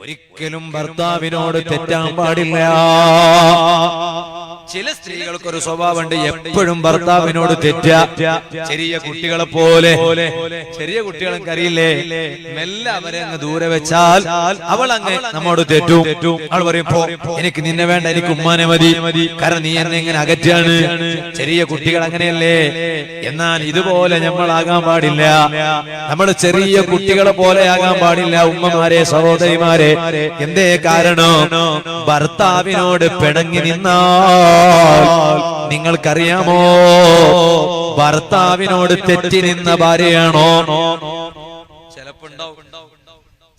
ഒരിക്കലും ഭർത്താവിനോട് തെറ്റാൻ പാടില്ല. ചില സ്ത്രീകൾക്കൊരു സ്വഭാവമുണ്ട്, എപ്പോഴും ഭർത്താവിനോട് തെറ്റാ. ചെറിയ കുട്ടികളെ പോലെ, ചെറിയ കുട്ടികൾക്ക് അറിയില്ലേ, മെല്ലെ അവരെ അങ്ങ് ദൂരെ വെച്ചാൽ അവൾ അങ്ങ് നമ്മോട് തെറ്റും. അവൾ പറയും, എനിക്ക് നിന്നെ വേണ്ട, എനിക്ക് ഉമ്മാനെ മതി, കാരണം നീ എന്നെ ഇങ്ങനെ അകറ്റാണ്. ചെറിയ കുട്ടികൾ അങ്ങനെയല്ലേ. എന്നാൽ ഇതുപോലെ നമ്മളാകാൻ പാടില്ല. നമ്മൾ ചെറിയ കുട്ടികളെ പോലെ ആകാൻ പാടില്ല. ഉമ്മമാരെ, സഹോദരിമാരെ, എന്തേ കാരണം? ഭർത്താവിനോട് പിണങ്ങി നിന്നാൽ നിങ്ങൾക്കറിയാമോ, ഭർത്താവിനോട് തെറ്റി നിന്ന ഭാര്യയാണോ?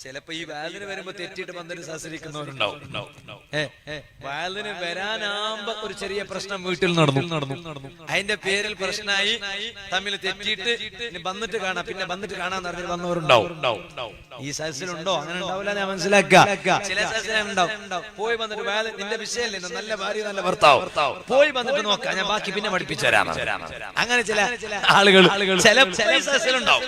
ചിലപ്പോ ഈ വാലിന് വരുമ്പോ തെറ്റിയിട്ട് വന്നിട്ട് സഹസരിക്കുന്നവരുണ്ടാവും. വാലിന് വരാനാകുമ്പോ ഒരു ചെറിയ പ്രശ്നം വീട്ടിൽ നടന്നു, അതിന്റെ പേരിൽ പ്രശ്നമായി, തമ്മിൽ തെറ്റിയിട്ട് വന്നിട്ട് കാണാം, പിന്നെ വന്നിട്ട് കാണാൻ പറഞ്ഞിട്ട് വന്നവരുണ്ടാവും. ഈ സഹസിലുണ്ടോ? അങ്ങനെ ഉണ്ടാവില്ല, ഞാൻ മനസ്സിലാക്കാം. ചില സഹസിലുണ്ടാവും. പോയി വന്നിട്ട് വാല് നിന്റെ വിഷയല്ലേ, നല്ല ഭാര്യ നല്ല ഭർത്താവ്, പോയി വന്നിട്ട് നോക്കാം, ഞാൻ ബാക്കി പിന്നെ പഠിപ്പിച്ചു തരാം. അങ്ങനെ ചില ആളുകൾ ചില സഹസിലുണ്ടാവും.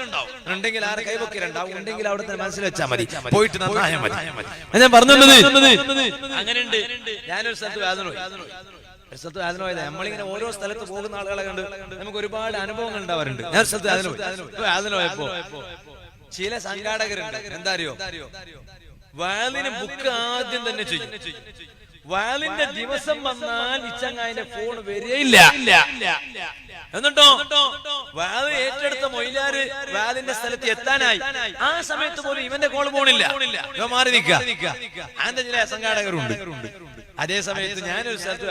ഉണ്ടെങ്കിൽ ആരെ കൈവക്കിലുണ്ടാവും, ഉണ്ടെങ്കിൽ അവിടെ തന്നെ മനസ്സിൽ വെച്ചാൽ മതി, പോയിട്ട് നന്നായാൽ മതി. ഞാൻ പറഞ്ഞത് അങ്ങനെയുണ്ട്. ഞാനൊരു സ്ഥലത്ത് വേദന പോയത്, നമ്മളിങ്ങനെ ഓരോ സ്ഥലത്ത് പോകുന്ന ആളുകളെ കണ്ട് നമുക്ക് ഒരുപാട് അനുഭവങ്ങൾ ഉണ്ടാവാറുണ്ട്. ഞാൻ സ്ഥലത്ത് വേദന പോയപ്പോ ചില സംഘാടകരുണ്ട്, എന്താ അറിയോ, വാലിന് ബുക്ക് ആദ്യം തന്നെ ചെയ്യും. വാലിന്റെ ദിവസം വന്നാൽ ഇച്ചങ്ങായിന്റെ ഫോൺ വരികയില്ല. എന്നിട്ടോ വാല് ഏറ്റെടുത്ത മൊയിലാര് വാലിന്റെ സ്ഥലത്ത് എത്താനായി, ആ സമയത്ത് പോലും ഇവന്റെ കോള് പോണില്ല, ഇവ മാറി നിൽക്കുക. അതിന്റെ ചില സംഘാടകരുണ്ട്. അതേ സമയത്ത് ഞാനൊരു സ്ഥലത്ത്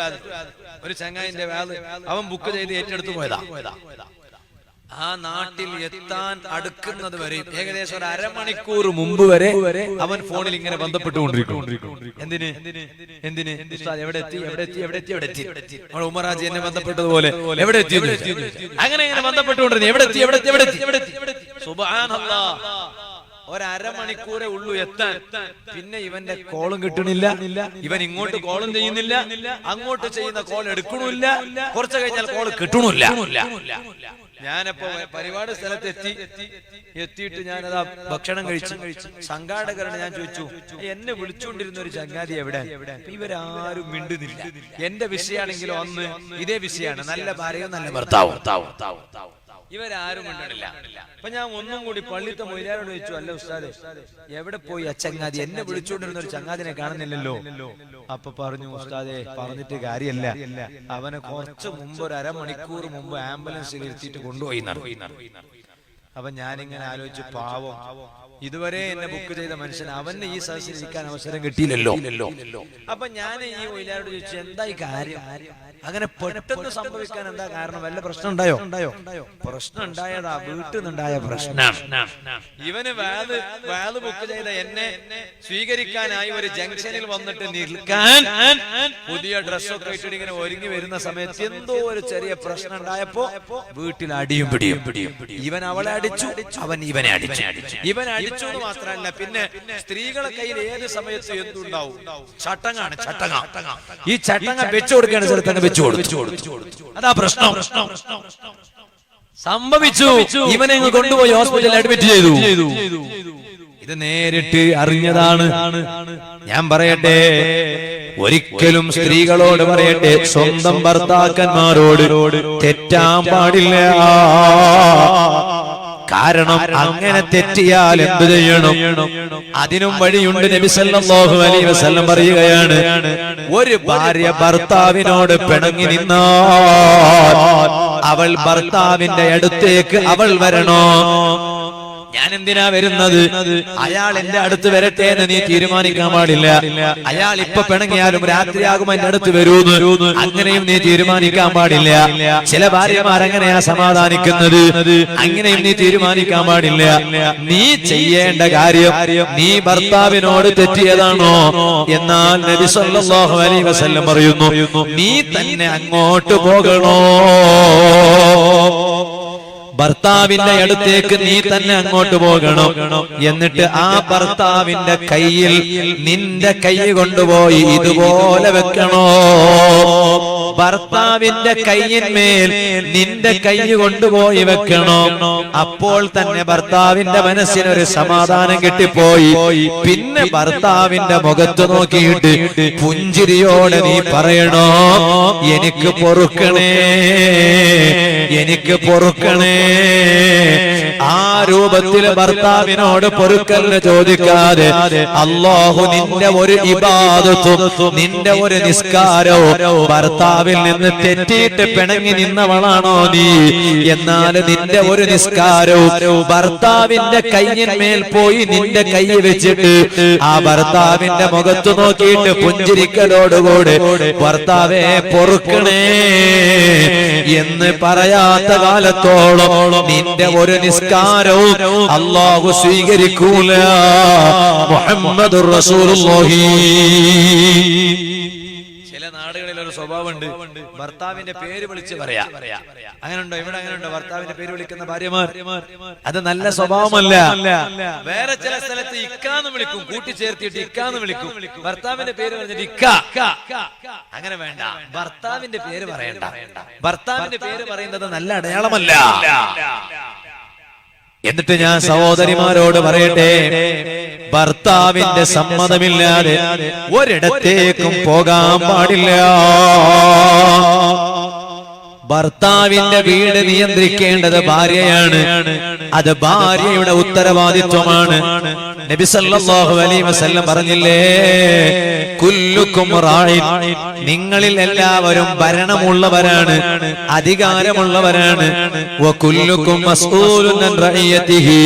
ഒരു ചങ്ങായിന്റെ വാല് അവൻ ബുക്ക് ചെയ്ത് ഏറ്റെടുത്ത് പോയതാ. ആ നാട്ടിൽ എത്താൻ അടുക്കുന്നത് വരെ ഏകദേശം ഒരു അരമണിക്കൂർ മുമ്പ് വരെ അവൻ ഫോണിൽ ഇങ്ങനെ ബന്ധപ്പെട്ടുകൊണ്ടിരിക്കും. എന്തിന് എവിടെ എത്തി നമ്മൾ ഉമറാജി എന്നെ ബന്ധപ്പെട്ടതുപോലെ എവിടെ എത്തി, അങ്ങനെ ഇങ്ങനെ ബന്ധപ്പെട്ടുകൊണ്ടിരുന്നു. എവിടെ എത്തി. സുബ്ഹാനല്ലാഹ്, ഒരമണിക്കൂറേ ഉള്ളൂ എത്താൻ. പിന്നെ ഇവന്റെ കോളും കിട്ടണില്ല, ഇവൻ ഇങ്ങോട്ട് കോളും ചെയ്യുന്നില്ല, അങ്ങോട്ട് ചെയ്യുന്ന കോൾ എടുക്കണില്ല, കുറച്ച് കഴിഞ്ഞാൽ കോൾ കിട്ടണില്ല. ഞാനപ്പോ പരിപാടി സ്ഥലത്ത് എത്തിയിട്ട് ഞാനതാ ഭക്ഷണം കഴിച്ചു. സംഘാടകരോട് ഞാൻ ചോദിച്ചു, എന്നെ വിളിച്ചുകൊണ്ടിരുന്ന ഒരു ചങ്ങാതി എവിടെ? ഇവരാരും മിണ്ടുന്നില്ല. എന്റെ വിഷയാണെങ്കിലോ അന്ന് ഇതേ വിഷയമാണ്, നല്ല ഭാര്യയും നല്ല ഭർത്താവും. ഇവരാരും മിണ്ടണില്ല. അപ്പൊ ഞാൻ ഒന്നും കൂടി പള്ളിത്തെ മൊയ്ലാരോട് ചോദിച്ചു, അല്ല ഉസ്താദേ, എവിടെ പോയി ആ ചങ്ങാതി? എന്നെ വിളിച്ചുകൊണ്ടിരുന്ന ഒരു ചങ്ങാതിനെ കാണുന്നില്ലല്ലോ. അപ്പൊ പറഞ്ഞു, ഉസ്താദേ പറഞ്ഞിട്ട് കാര്യമല്ല, അവനെ കുറച്ച് മുമ്പ് ഒരു അരമണിക്കൂർ മുമ്പ് ആംബുലൻസിൽ ഇരുത്തിയിട്ട് കൊണ്ടുപോയി. അപ്പൊ ഞാനിങ്ങനെ ആലോചിച്ചു, പാവം, ഇതുവരെ എന്നെ ബുക്ക് ചെയ്ത മനുഷ്യൻ, അവന് ഈ സദസ്സിൽ ഇരിക്കാൻ അവസരം കിട്ടിയില്ലല്ലോ. അപ്പൊ ഞാൻ ഈ മൊയ്ലാരോട് ചോദിച്ചു, എന്താ ഈ കാര്യം? അങ്ങനെ പെട്ടെന്ന് സംഭവിക്കാൻ എന്താ കാരണം? വല്ല പ്രശ്നം ഉണ്ടായോ? പ്രശ്നം ഉണ്ടായതാ, വീട്ടിൽ നിന്നുണ്ടായ പ്രശ്നമാണ്. ഇവന് വാല് ബുക്ക് ചെയ്ത എന്നെ സ്വീകരിക്കാനായി ഒരു ജംഗ്ഷനിൽ വന്നിട്ട് നിൽക്കാൻ പുതിയ ഡ്രസ്സൊക്കെ ഇട്ടിട്ട് ഇങ്ങനെ ഒരുങ്ങി വരുന്ന സമയത്ത് എന്തോ ഒരു ചെറിയ പ്രശ്നം ഉണ്ടായപ്പോ വീട്ടിൽ അടിയും പിടിയും. ഇവൻ അവളെ അടിച്ചു, അവൻ ഇവനെ അടിച്ചു. ഇവൻ അടിച്ചു എന്ന് മാത്രമല്ല, പിന്നെ സ്ത്രീകളെ കയ്യിൽ ഏത് സമയത്ത് എന്തുണ്ടാവും? ചട്ടങ്ങാണ്. ഈ ചട്ടങ്ങ വെച്ചു കൊടുക്കുകയാണ്, സ്ഥലത്തങ്ങ് വെച്ചു കൊടുത്തു. അതാ പ്രശ്നം സംഭവിച്ചു. ഇവനെ കൊണ്ടുപോയി ഹോസ്പിറ്റലിൽ അഡ്മിറ്റ് ചെയ്തു. ഇത് നേരിട്ട് അറിഞ്ഞതാണ്. ഞാൻ പറയട്ടെ, ഒരിക്കലും സ്ത്രീകളോട് പറയട്ടെ, സ്വന്തം ഭർത്താക്കന്മാരോട് തെറ്റാൻ പാടില്ല. കാരണം അങ്ങനെ തെറ്റിയാൽ എന്തു ചെയ്യണം? അതിനും വഴിയുണ്ട്. നബി സല്ലല്ലാഹു അലൈഹി വസല്ലം പറയുകയാണ്, ഒരു ഭാര്യ ഭർത്താവിനോട് പിണങ്ങി നിന്നാൽ അവൾ ഭർത്താവിന്റെ അടുത്തേക്ക് അവൾ വരണോ? ഞാൻ എന്തിനാ വരുന്നത്? അയാൾ എന്റെ അടുത്ത് വരട്ടെ എന്ന് നീ തീരുമാനിക്കാൻ പാടില്ല. അയാൾ ഇപ്പൊ പിണങ്ങിയാലും രാത്രിയാകുമ്പോ എന്റെ അടുത്ത് വരൂന്ന് അങ്ങനെയും നീ തീരുമാനിക്കാൻ പാടില്ല. ചില ഭാര്യമാർ അങ്ങനെയാ സമാധാനിക്കുന്നത്, അങ്ങനെയും നീ തീരുമാനിക്കാൻ പാടില്ല. നീ ചെയ്യേണ്ട കാര്യം, നീ ഭർത്താവിനോട് തെറ്റിയതാണോ? എന്നാൽ നബി സല്ലല്ലാഹു അലൈഹി വസല്ലം പറയുന്നു, നീ തന്നെ അങ്ങോട്ട് പോകണോ? ഭർത്താവിന്റെ അടുത്തേക്ക് നീ തന്നെ അങ്ങോട്ട് പോകണം. എന്നിട്ട് ആ ഭർത്താവിന്റെ കയ്യിൽ നിന്റെ കൈ കൊണ്ടുപോയി ഇതുപോലെ വെക്കണോ? ഭർത്താവിന്റെ കൈയിന്മേൽ നിന്റെ കൈ കൊണ്ടുപോയി വെക്കണം. അപ്പോൾ തന്നെ ഭർത്താവിന്റെ മനസ്സിനൊരു സമാധാനം കിട്ടിപ്പോയി. പിന്നെ ഭർത്താവിന്റെ മുഖത്ത് നോക്കിയിട്ട് പുഞ്ചിരിയോടെ നീ പറയണോ, എനിക്ക് പൊറുക്കണേ, എനിക്ക് പൊറുക്കണേ. ആ രൂപത്തിൽ ഭർത്താവിനോട് പൊറുക്കലിന് ചോദിക്കാതെ അല്ലാഹു നിന്റെ ഒരു ഇബാദത്തും നിന്റെ ഒരു നിസ്കാരവും ഭർത്താവിൽ നിന്ന് തെറ്റിയിട്ട് പിണങ്ങി നിന്നവളാണോ നീ? എന്നാൽ നിന്റെ ഒരു നിസ്കാരവും ഭർത്താവിന്റെ കയ്യിന്മേൽ പോയി നിന്റെ കൈ വെച്ചിട്ട് ആ ഭർത്താവിന്റെ മുഖത്ത് നോക്കിയിട്ട് പുഞ്ചിരിക്കലോടുകൂടെ ഭർത്താവെ പൊറുക്കണേ എന്ന് പറയാത്ത കാലത്തോളം നിന്റെ ഒരു നിസ്കാരവും അല്ലാഹു സ്വീകരിക്കൂല. മുഹമ്മദുർ റസൂലുള്ളാഹി. ചില നാടുകളിൽ ഒരു സ്വഭാവമുണ്ട്, ഭർത്താവിന്റെ പേര് വിളിച്ച് പറയാ. അങ്ങനെയുണ്ടോ? ഇവിടെ അങ്ങനെയുണ്ടോ? ഭർത്താവിന്റെ പേര് വിളിക്കുന്ന ഭാര്യമാർ, അത് നല്ല സ്വഭാവമല്ല. വേറെ ചില സ്ഥലത്ത് ഇക്കാന്ന് വിളിക്കും, കൂട്ടിച്ചേർത്തിട്ട് ഇക്കാന്ന് വിളിക്കും. ഭർത്താവിന്റെ പേര് പറഞ്ഞിട്ട് ഇക്ക. അങ്ങനെ വേണ്ട, ഭർത്താവിന്റെ പേര് പറയണ്ട. ഭർത്താവിന്റെ പേര് പറയുന്നത് നല്ല അടയാളമല്ല. എന്നിട്ട് ഞാൻ സഹോദരിമാരോട് പറയട്ടെ, ഭർത്താവിന്റെ സമ്മതമില്ലാതെ ഒരിടത്തേക്കും പോകാൻ പാടില്ല. ഭർത്താവിന്റെ വീട് നിയന്ത്രിക്കേണ്ടത് ഭാര്യയാണ്. അത് ഭാര്യയുടെ ഉത്തരവാദിത്വമാണ്. നബി സല്ലല്ലാഹു അലൈഹി വസല്ലം പറഞ്ഞില്ലേ, കുല്ലുക്കും റാഇൻ, നിങ്ങളിൽ എല്ലാവരും ഭരണമുള്ളവരാണ്, അധികാരമുള്ളവരാണ്. വകുല്ലുക്കും മസ്ഊലുൻ അൻ റഇയതിഹി,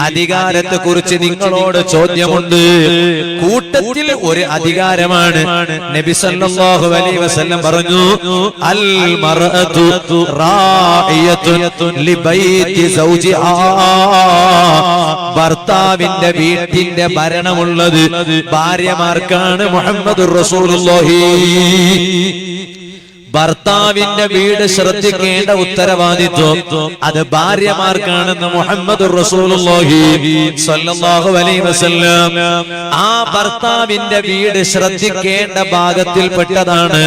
അധികാരത്തെ കുറിച്ച് നിങ്ങളോട് ചോദ്യമുണ്ട്. കൂട്ടത്തിൽ ഒരു അധികാരമാണ്. നബി സല്ലല്ലാഹു അലൈഹി വസല്ലം പറഞ്ഞു, അൽ മർഅതു റാഇയത്തുൻ ലിബൈതി സൗജിഹാ, ഭർത്താവിന്റെ വീട്ടിന്റെ ഭരണമുള്ളത് ഭാര്യമാർക്കാണ്. മുഹമ്മദുർ റസൂലുള്ളാഹി. ഭർത്താവിന്റെ വീട് ശ്രദ്ധിക്കേണ്ട ഉത്തരവാദിത്വം അത് ഭാര്യമാർക്കാണെന്ന് മുഹമ്മദുർ റസൂലുള്ളാഹി സ്വല്ലല്ലാഹു അലൈഹി വസല്ലം. ആ ഭർത്താവിന്റെ വീട് ശ്രദ്ധിക്കേണ്ട ഭാഗത്തിൽപ്പെട്ടതാണ്.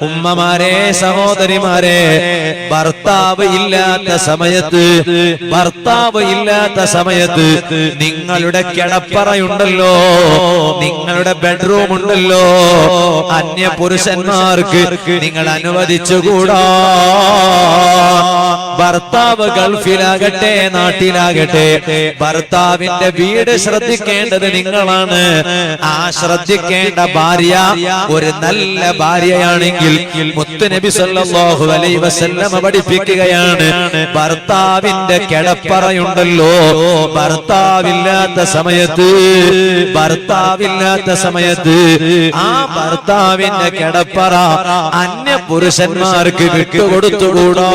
ഉമ്മമാരെ, സഹോദരിമാരെ, ഭർത്താവ് ഇല്ലാത്ത സമയത്ത്, ഭർത്താവ് ഇല്ലാത്ത സമയത്ത് നിങ്ങളുടെ കിടപ്പറയുണ്ടല്ലോ, നിങ്ങളുടെ ബെഡ്റൂം ഉണ്ടല്ലോ, അന്യ പുരുഷന്മാർക്ക് നിങ്ങൾ അനുവദിച്ചുകൂടാ. ഭർത്താവ് ഗൾഫിലാകട്ടെ നാട്ടിലാകട്ടെ, ഭർത്താവിന്റെ വീട് ശ്രദ്ധിക്കേണ്ടത് നിങ്ങളാണ്. ആ ശ്രദ്ധിക്കേണ്ട ഭാര്യ ഒരു നല്ല ഭാര്യയാണെങ്കിൽ മുത്തുനബി സല്ലല്ലാഹു അലൈഹി വസല്ലം പഠിപ്പിക്കുകയാണ്, ഭർത്താവിന്റെ കിടപ്പറയുണ്ടല്ലോ, ഭർത്താവില്ലാത്ത സമയത്ത്, ഭർത്താവില്ലാത്ത സമയത്ത് ആ ഭർത്താവിന്റെ കിടപ്പറ അന്യ പുരുഷന്മാർക്ക് വിട്ടുകൊടുത്തുകൂടാ.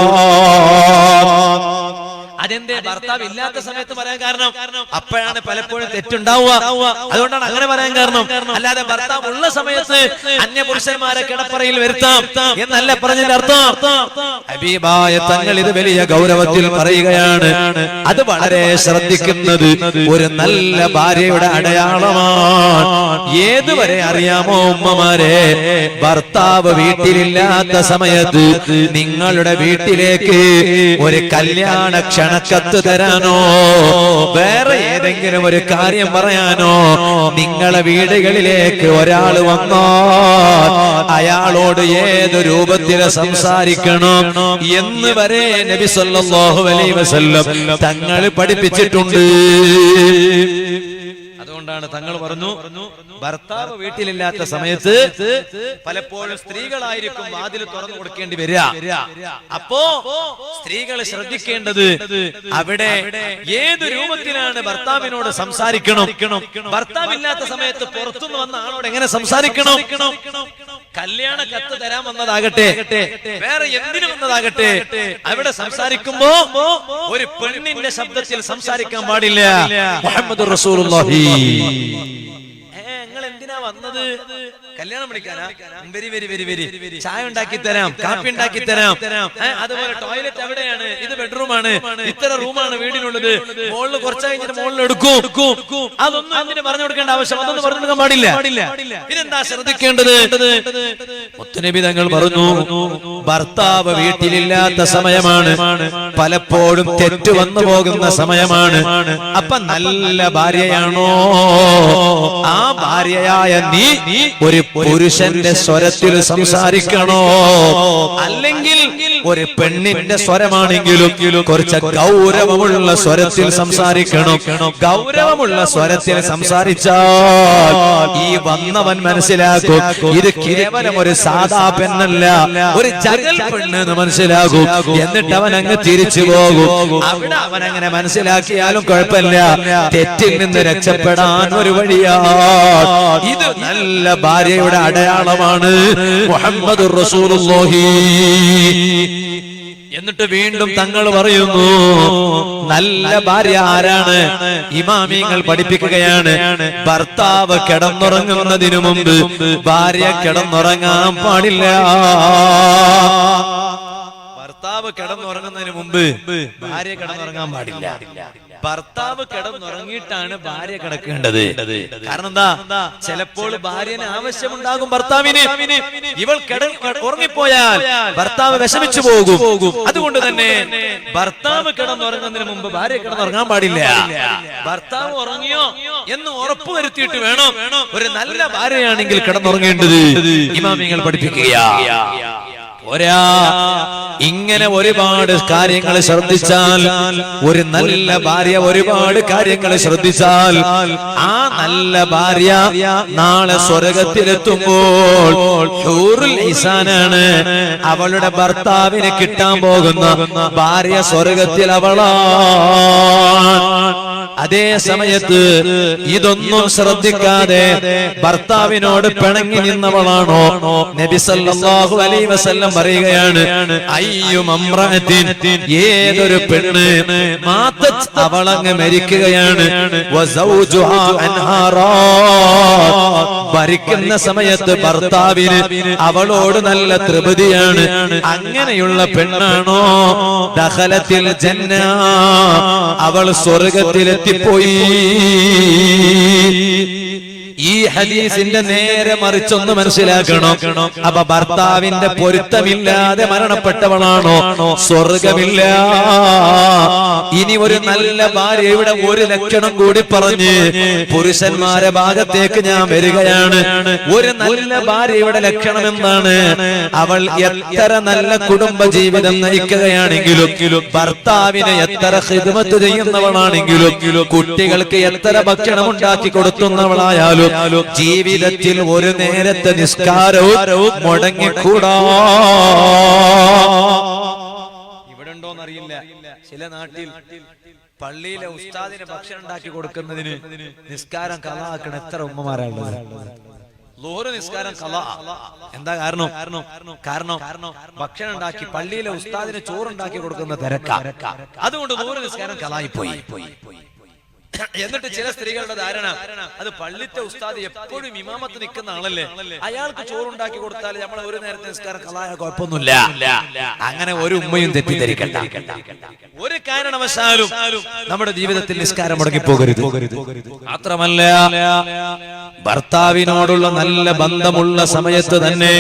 അതെന്തേ ഭർത്താവ് ഇല്ലാത്ത സമയത്ത് പറയാൻ കാരണം? അപ്പോഴാണ് പലപ്പോഴും തെറ്റുണ്ടാവുക. അതുകൊണ്ടാണ് അങ്ങനെ പറയാൻ കാരണം. അല്ലാതെ ഭർത്താവ് ഉള്ള സമയത്ത് അന്യ പുരുഷന്മാരെ കിടപ്പറയിൽ വരുത്താം എന്നല്ല പറഞ്ഞതിന്റെ അർത്ഥം. ഹബീബായ തങ്ങൾ ഇത് വലിയ ഗൗരവത്തിൽ പറയുകയാണ്. അത് വളരെ ശ്രദ്ധിക്കുന്നത് ഒരു നല്ല ഭാര്യയുടെ അടയാളമാണ്. ഏതുവരെ അറിയാമോ ഉമ്മമാരെ? ഭർത്താവ് വീട്ടിലില്ലാത്ത സമയത്ത് നിങ്ങളുടെ വീട്ടിലേക്ക് ഒരു കല്യാണ ക്ഷണക്കത്ത് തരാനോ വേറെ ഏതെങ്കിലും ഒരു കാര്യം പറയാനോ നിങ്ങളെ വീടുകളിലേക്ക് ഒരാൾ വന്നാൽ അയാളോട് ഏത് രൂപത്തിൽ സംസാരിക്കണം എന്ന് വരെ നബി സല്ലല്ലാഹു അലൈഹി വസല്ലം തങ്ങൾ പഠിപ്പിച്ചിട്ടുണ്ട്. അതുകൊണ്ടാണ് തങ്ങൾ പറഞ്ഞു, ഭർത്താവ് വീട്ടിലില്ലാത്ത സമയത്ത് പലപ്പോഴും സ്ത്രീകളായിരിക്കും വാതിൽ തുറന്നു കൊടുക്കേണ്ടി വരിക. അപ്പോ സ്ത്രീകൾ ശ്രദ്ധിക്കേണ്ടത് അവിടെ ഏത് രൂപത്തിലാണ് ഭർത്താവിനോട് സംസാരിക്കണം. ഭർത്താവില്ലാത്ത സമയത്ത് പുറത്തുനിന്ന് വന്ന ആളോട് എങ്ങനെ സംസാരിക്കണം? കല്യാണ കത്ത് തരാൻ വന്നതാകട്ടെ, വേറെ എന്തിനു വന്നതാകട്ടെ, അവിടെ സംസാരിക്കുമ്പോ ഒരു പെണ്ണിന്റെ ശബ്ദത്തിൽ സംസാരിക്കാൻ പാടില്ല. മുഹമ്മദുർ റസൂലുള്ളാഹി. നിങ്ങൾ എന്തിനാ വന്നത്? കല്യാണം വിളിക്കാനാ? Very very very very. ചായ ഉണ്ടാക്കി തരാം, കാപ്പി ഉണ്ടാക്കി തരാം. അതുപോലെ ടോയ്ലറ്റ് എവിടെയാണ്? ഇത് ബെഡ്റൂമാണ്, ഇത്ര റൂമാണ് വീടിനുള്ളത്, മോളിൽ കുറച്ച് കഴിഞ്ഞിട്ട് മോളിൽ എടുക്കും. അതൊന്നും അതിന് പറഞ്ഞു കൊടുക്കേണ്ട ആവശ്യം, അതൊന്നും പറഞ്ഞു കൊടുക്കാൻ പാടില്ല. ഇതെന്താ ശ്രദ്ധിക്കേണ്ടത്? മുത്തുനബി തങ്ങൾ പറഞ്ഞു, ഭർത്താവ് വീട്ടിലില്ലാത്ത സമയമാണ്, പലപ്പോഴും തെറ്റ് വന്നു പോകുന്ന സമയമാണ്. അപ്പൊ നല്ല ഭാര്യയാണോ ആ ഭാര്യയായ നീ ഒരു പുരുഷന്റെ സ്വരത്തിൽ സംസാരിക്കണോ? അല്ലെങ്കിൽ ഒരു പെണ്ണിന്റെ സ്വരമാണെങ്കിലും കുറച്ച് ഗൗരവമുള്ള സ്വരത്തിൽ സംസാരിക്കണം. ഗൗരവമുള്ള സ്വരത്തിൽ സംസാരിച്ചാൽ ഈ വന്നവൻ മനസ്സിലാക്കും ഇത് കേവലം ഒരു സാധാ പെണ്ണല്ല, ഒരു ജഗൽ പെണ്ണ് എന്ന് മനസ്സിലാകും. എന്നിട്ട് അവൻ അങ്ങ് തിരിച്ചു പോകും. അവിടെ അവൻ അങ്ങനെ മനസ്സിലാക്കിയാലും കുഴപ്പമില്ല, തെറ്റിൽ നിന്ന് രക്ഷപ്പെടാൻ ഒരു വഴിയാണ്. ഇത് നല്ല ഭാര്യയുടെ അടയാളമാണ് മുഹമ്മദുർ റസൂലുള്ളാഹി. എന്നിട്ട് വീണ്ടും തങ്ങൾ പറയുന്നു, നല്ല ഭാര്യ ആരാണ്? ഇമാമിങ്ങൾ പഠിപ്പിക്കുകയാണ്, ഭർത്താവ് കിടന്നുറങ്ങുന്നതിനു മുമ്പ് ഭാര്യ കിടന്നുറങ്ങാൻ പാടില്ല. ഭർത്താവ് കിടന്നുറങ്ങുന്നതിന് മുമ്പ് ഭാര്യ കിടന്നുറങ്ങാൻ പാടില്ല. ഭർത്താവ് കിടന്നുറങ്ങിയിട്ടാണ് ഭാര്യ കിടക്കേണ്ടത്. കാരണം എന്താ? ചിലപ്പോൾ ഭാര്യന് ആവശ്യമുണ്ടാകും ഭർത്താവിന്. ഇവൾ ഉറങ്ങിപ്പോയാൽ ഭർത്താവ് വിഷമിച്ചു പോകും. അതുകൊണ്ട് തന്നെ ഭർത്താവ് കിടന്നുറങ്ങുന്നതിന് മുമ്പ് ഭാര്യ കിടന്നുറങ്ങാൻ പാടില്ല. ഭർത്താവ് ഉറങ്ങിയോ എന്ന് ഉറപ്പുവരുത്തിയിട്ട് വേണം ഒരു നല്ല ഭാര്യയാണെങ്കിൽ കിടന്നുറങ്ങേണ്ടത്. ഇമാമിങ്ങൾ പഠിപ്പിക്കുകയാ. ഒരാ ഇങ്ങനെ ഒരുപാട് കാര്യങ്ങൾ ശ്രദ്ധിച്ചാൽ, ഒരു നല്ല ഭാര്യ ഒരുപാട് കാര്യങ്ങൾ ശ്രദ്ധിച്ചാൽ, ആ നല്ല ഭാര്യ നാളെ സ്വർഗത്തിലെത്തുമ്പോൾ ഹൂറുൽ ഹിസാനാണ്. അവളുടെ ഭർത്താവിന് കിട്ടാൻ പോകുന്ന ഭാര്യ സ്വർഗത്തിൽ അവളാണ്. അതേ സമയത്ത് ഇതൊന്നും ശ്രദ്ധിക്കാതെ ഭർത്താവിനോട് പിണങ്ങി നിന്നവളാണോ? നബി സല്ലല്ലാഹു അലൈഹി വസല്ലം പറയുകയാണ്, അയ്യുമംറഅത്തിൻ, ഏതൊരു പെണ്ണ് മാതത്, അവളങ്ങ് മരിക്കുകയാണ്, വസൗജുഹാ അൻഹാറാ, ഭരിക്കുന്ന സമയത്ത് ഭർത്താവിന് അവളോട് നല്ല തൃപ്തിയാണ്, അങ്ങനെയുള്ള പെണ്ണാണോ ദഖലത്തിൽ ജന്ന, അവൾ സ്വർഗത്തിലെത്തിപ്പോയി. ഈ ഹദീസിന്റെ നേരെ മറിച്ചൊന്ന് മനസ്സിലാക്കണം. അപ്പൊ ഭർത്താവിന്റെ പൊരുത്തമില്ലാതെ മരണപ്പെട്ടവളാണോ? സ്വർഗമില്ല. ഇനി ഒരു നല്ല ഭാര്യയുടെ ഒരു ലക്ഷണം കൂടി പറഞ്ഞ് പുരുഷന്മാരെ ഭാഗത്തേക്ക് ഞാൻ വരികയാണ്. ഒരു നല്ല ഭാര്യയുടെ ലക്ഷണം എന്താണ്? അവൾ എത്ര നല്ല കുടുംബ ജീവിതം നയിക്കുകയാണെങ്കിലും, ഭർത്താവിനെ എത്ര ഖിദ്മത്ത് ചെയ്യുന്നവളാണെങ്കിലും, കുട്ടികൾക്ക് എത്ര ഭക്ഷണം ഉണ്ടാക്കി കൊടുക്കുന്നവളായാലും ജീവിതത്തിൽ ഒരു നേരത്തെ നിസ്കാരവും മുടങ്ങിക്കൂടാ. ഇവിടെ ഉണ്ടോന്നറിയില്ല, ചില നാട്ടിൽ പള്ളിയിലെ ഉസ്താദിന് ഭക്ഷണം ഉണ്ടാക്കി കൊടുക്കുന്നതിന് നിസ്കാരം കളാക്കണ എത്ര ഉമ്മമാരാണ്. ലോഹർ നിസ്കാരം കളാ. എന്താ കാരണം? ഭക്ഷണം ഉണ്ടാക്കി പള്ളിയിലെ ഉസ്താദിന് ചോറുണ്ടാക്കി കൊടുക്കുന്ന തിരക്കാ. അതുകൊണ്ട് ലോഹർ നിസ്കാരം കളായി പോയി. എന്നിട്ട് ചില സ്ത്രീകളുടെ ധാരണ, അത് പള്ളിത്തെ ഉസ്താദ് എപ്പോഴും ഇമാമത്ത് നിൽക്കുന്ന ആളല്ലേ, അയാൾക്ക് ചോറുണ്ടാക്കി കൊടുത്താൽ നമ്മൾ ഒരു നേരത്തെ നിസ്കാരം കളായ കുഴപ്പമൊന്നുമില്ല. അങ്ങനെ ഒരു ഉമ്മയും തെറ്റിദ്ധരിക്കണ്ട. ഒരു കാരണവശാലും നമ്മുടെ ജീവിതത്തിൽ നിസ്കാരം മുടങ്ങിപ്പോകരുത്. മാത്രമല്ല, ഭർത്താവിനോടുള്ള നല്ല ബന്ധമുള്ള സമയത്ത് തന്നെ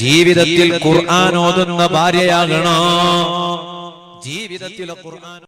ജീവിതത്തിൽ ഖുർആൻ ഓതുന്ന ഭാര്യയാകണം. ജീവിതത്തിൽ ഖുർആൻ